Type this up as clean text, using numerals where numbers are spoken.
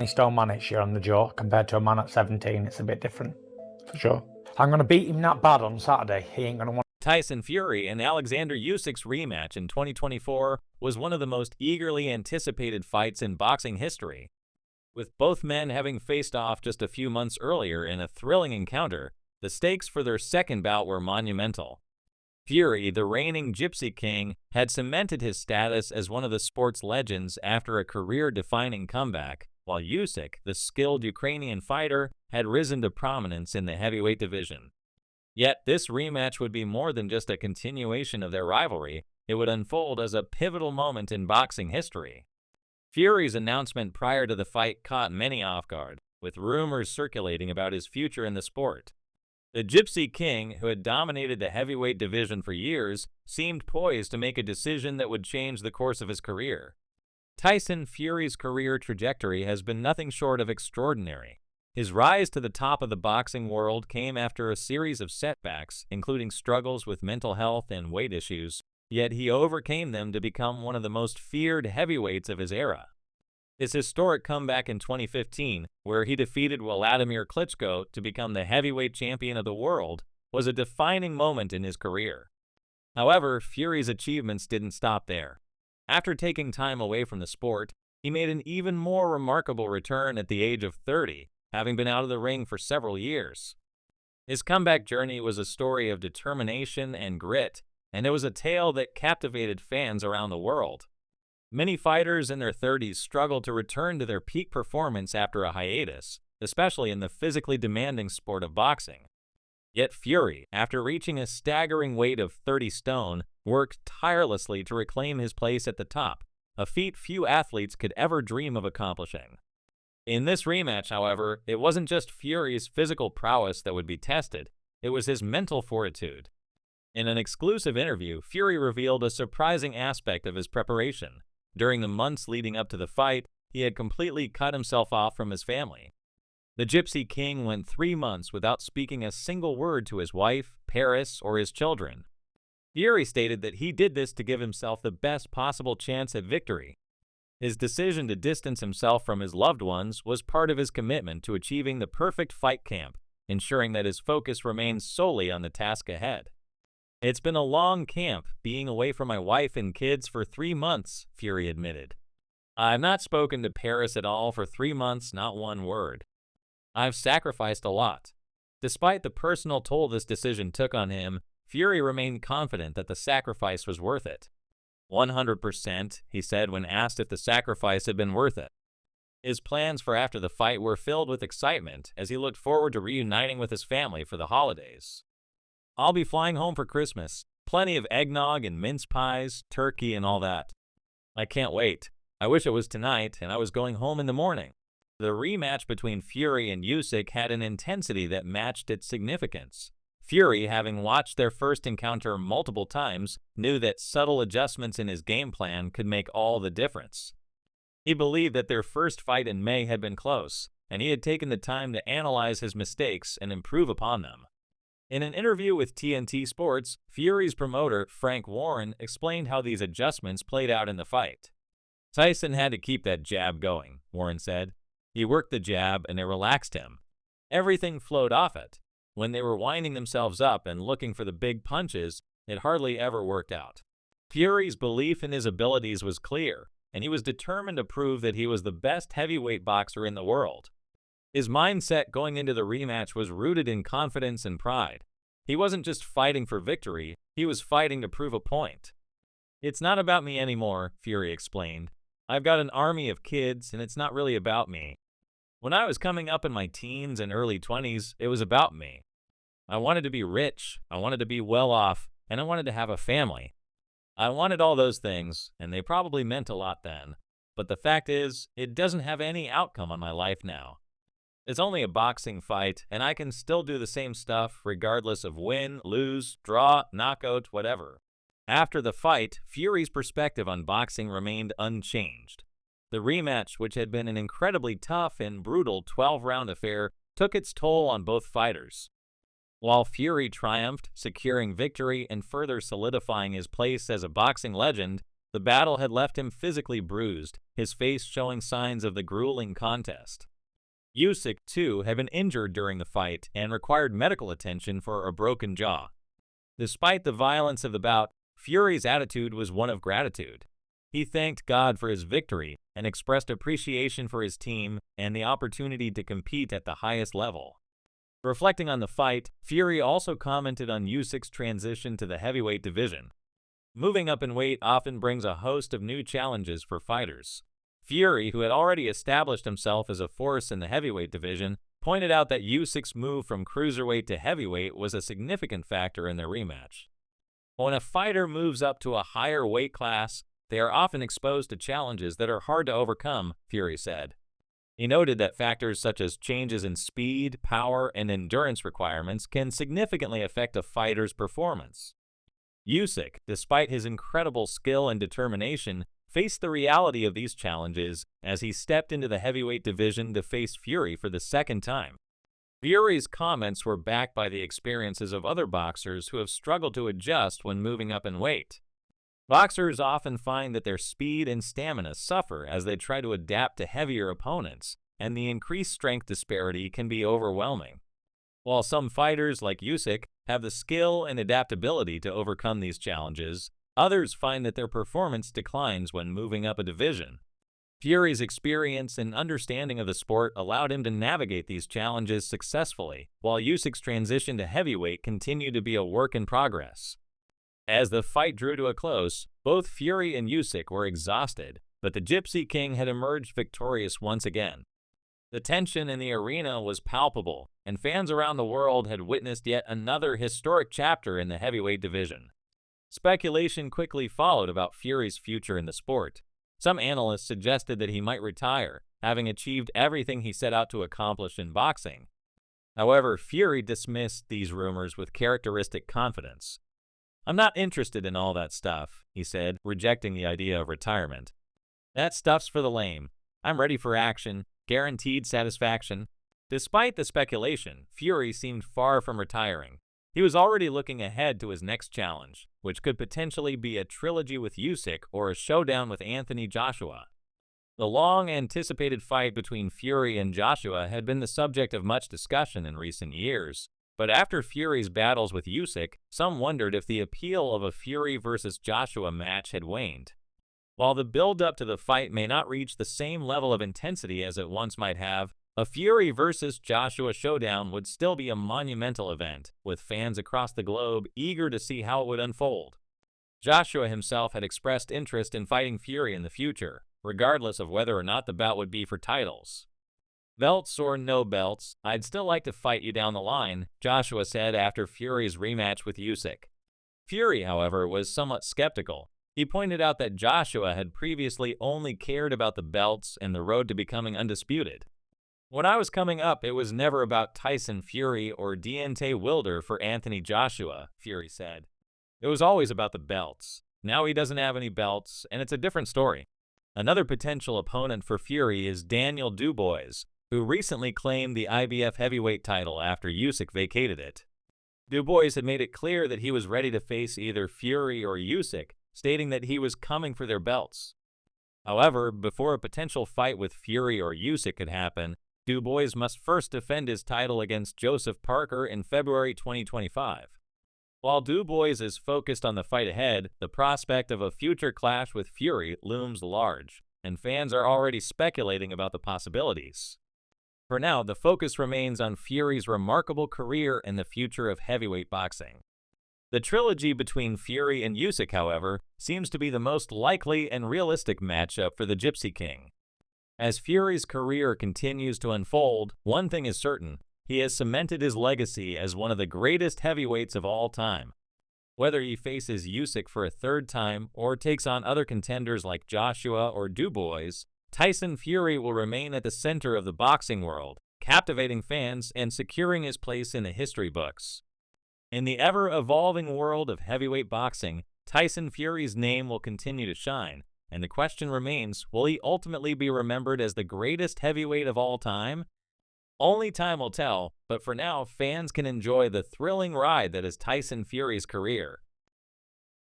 stone man each year on the jaw compared to a man at 17. It's a bit different, for sure. I'm going to beat him that bad on Saturday. He ain't going to want. Tyson Fury and Alexander Usyk's rematch in 2024 was one of the most eagerly anticipated fights in boxing history. With both men having faced off just a few months earlier in a thrilling encounter, the stakes for their second bout were monumental. Fury, the reigning Gypsy King, had cemented his status as one of the sport's legends after a career-defining comeback, while Usyk, the skilled Ukrainian fighter, had risen to prominence in the heavyweight division. Yet this rematch would be more than just a continuation of their rivalry. It would unfold as a pivotal moment in boxing history. Fury's announcement prior to the fight caught many off guard, with rumors circulating about his future in the sport. The Gypsy King, who had dominated the heavyweight division for years, seemed poised to make a decision that would change the course of his career. Tyson Fury's career trajectory has been nothing short of extraordinary. His rise to the top of the boxing world came after a series of setbacks, including struggles with mental health and weight issues, yet he overcame them to become one of the most feared heavyweights of his era. His historic comeback in 2015, where he defeated Vladimir Klitschko to become the heavyweight champion of the world, was a defining moment in his career. However, Fury's achievements didn't stop there. After taking time away from the sport, he made an even more remarkable return at the age of 30, having been out of the ring for several years. His comeback journey was a story of determination and grit, and it was a tale that captivated fans around the world. Many fighters in their 30s struggle to return to their peak performance after a hiatus, especially in the physically demanding sport of boxing. Yet Fury, after reaching a staggering weight of 30 stone, worked tirelessly to reclaim his place at the top, a feat few athletes could ever dream of accomplishing. In this rematch, however, it wasn't just Fury's physical prowess that would be tested, it was his mental fortitude. In an exclusive interview, Fury revealed a surprising aspect of his preparation. During the months leading up to the fight, he had completely cut himself off from his family. The Gypsy King went 3 months without speaking a single word to his wife, Paris, or his children. Fury stated that he did this to give himself the best possible chance at victory. His decision to distance himself from his loved ones was part of his commitment to achieving the perfect fight camp, ensuring that his focus remained solely on the task ahead. "It's been a long camp, being away from my wife and kids for 3 months," Fury admitted. "I've not spoken to Paris at all for 3 months, not one word. I've sacrificed a lot." Despite the personal toll this decision took on him, Fury remained confident that the sacrifice was worth it. 100%, he said when asked if the sacrifice had been worth it. His plans for after the fight were filled with excitement as he looked forward to reuniting with his family for the holidays. "I'll be flying home for Christmas. Plenty of eggnog and mince pies, turkey, and all that. I can't wait. I wish it was tonight and I was going home in the morning." The rematch between Fury and Usyk had an intensity that matched its significance. Fury, having watched their first encounter multiple times, knew that subtle adjustments in his game plan could make all the difference. He believed that their first fight in May had been close, and he had taken the time to analyze his mistakes and improve upon them. In an interview with TNT Sports, Fury's promoter, Frank Warren, explained how these adjustments played out in the fight. "Tyson had to keep that jab going," Warren said. "He worked the jab and it relaxed him. Everything flowed off it. When they were winding themselves up and looking for the big punches, it hardly ever worked out." Fury's belief in his abilities was clear, and he was determined to prove that he was the best heavyweight boxer in the world. His mindset going into the rematch was rooted in confidence and pride. He wasn't just fighting for victory, he was fighting to prove a point. "It's not about me anymore," Fury explained. "I've got an army of kids, and it's not really about me. When I was coming up in my teens and early 20s, it was about me. I wanted to be rich, I wanted to be well off, and I wanted to have a family. I wanted all those things, and they probably meant a lot then. But the fact is, it doesn't have any outcome on my life now. It's only a boxing fight, and I can still do the same stuff regardless of win, lose, draw, knockout, whatever." After the fight, Fury's perspective on boxing remained unchanged. The rematch, which had been an incredibly tough and brutal 12-round affair, took its toll on both fighters. While Fury triumphed, securing victory and further solidifying his place as a boxing legend, The battle had left him physically bruised, his face showing signs of the grueling contest. Usyk, too, had been injured during the fight and required medical attention for a broken jaw. Despite the violence of the bout, Fury's attitude was one of gratitude. He thanked God for his victory and expressed appreciation for his team and the opportunity to compete at the highest level. Reflecting on the fight, Fury also commented on Usyk's transition to the heavyweight division. Moving up in weight often brings a host of new challenges for fighters. Fury, who had already established himself as a force in the heavyweight division, pointed out that Usyk's move from cruiserweight to heavyweight was a significant factor in their rematch. When a fighter moves up to a higher weight class, they are often exposed to challenges that are hard to overcome, Fury said. He noted that factors such as changes in speed, power, and endurance requirements can significantly affect a fighter's performance. Usyk, despite his incredible skill and determination, faced the reality of these challenges as he stepped into the heavyweight division to face Fury for the second time. Fury's comments were backed by the experiences of other boxers who have struggled to adjust when moving up in weight. Boxers often find that their speed and stamina suffer as they try to adapt to heavier opponents, and the increased strength disparity can be overwhelming. While some fighters, like Usyk, have the skill and adaptability to overcome these challenges, others find that their performance declines when moving up a division. Fury's experience and understanding of the sport allowed him to navigate these challenges successfully, while Usyk's transition to heavyweight continued to be a work in progress. As the fight drew to a close, both Fury and Usyk were exhausted, but the Gypsy King had emerged victorious once again. The tension in the arena was palpable, and fans around the world had witnessed yet another historic chapter in the heavyweight division. Speculation quickly followed about Fury's future in the sport. Some analysts suggested that he might retire, having achieved everything he set out to accomplish in boxing. However, Fury dismissed these rumors with characteristic confidence. "I'm not interested in all that stuff," he said, rejecting the idea of retirement. "That stuff's for the lame. I'm ready for action, guaranteed satisfaction." Despite the speculation, Fury seemed far from retiring. He was already looking ahead to his next challenge, which could potentially be a trilogy with Usyk or a showdown with Anthony Joshua. The long-anticipated fight between Fury and Joshua had been the subject of much discussion in recent years, but after Fury's battles with Usyk, some wondered if the appeal of a Fury versus Joshua match had waned. While the build-up to the fight may not reach the same level of intensity as it once might have, a Fury versus Joshua showdown would still be a monumental event, with fans across the globe eager to see how it would unfold. Joshua himself had expressed interest in fighting Fury in the future, regardless of whether or not the bout would be for titles. "Belts or no belts, I'd still like to fight you down the line," Joshua said after Fury's rematch with Usyk. Fury, however, was somewhat skeptical. He pointed out that Joshua had previously only cared about the belts and the road to becoming undisputed. "When I was coming up, it was never about Tyson Fury or Deontay Wilder for Anthony Joshua," Fury said. "It was always about the belts. Now he doesn't have any belts, and it's a different story." Another potential opponent for Fury is Daniel Dubois, who recently claimed the IBF heavyweight title after Usyk vacated it. Dubois had made it clear that he was ready to face either Fury or Usyk, stating that he was coming for their belts. However, before a potential fight with Fury or Usyk could happen, Dubois must first defend his title against Joseph Parker in February 2025. While Dubois is focused on the fight ahead, the prospect of a future clash with Fury looms large, and fans are already speculating about the possibilities. For now, the focus remains on Fury's remarkable career and the future of heavyweight boxing. The trilogy between Fury and Usyk, however, seems to be the most likely and realistic matchup for the Gypsy King. As Fury's career continues to unfold, one thing is certain: he has cemented his legacy as one of the greatest heavyweights of all time. Whether he faces Usyk for a third time or takes on other contenders like Joshua or Dubois, Tyson Fury will remain at the center of the boxing world, captivating fans and securing his place in the history books. In the ever-evolving world of heavyweight boxing, Tyson Fury's name will continue to shine, and the question remains, will he ultimately be remembered as the greatest heavyweight of all time? Only time will tell, but for now, fans can enjoy the thrilling ride that is Tyson Fury's career.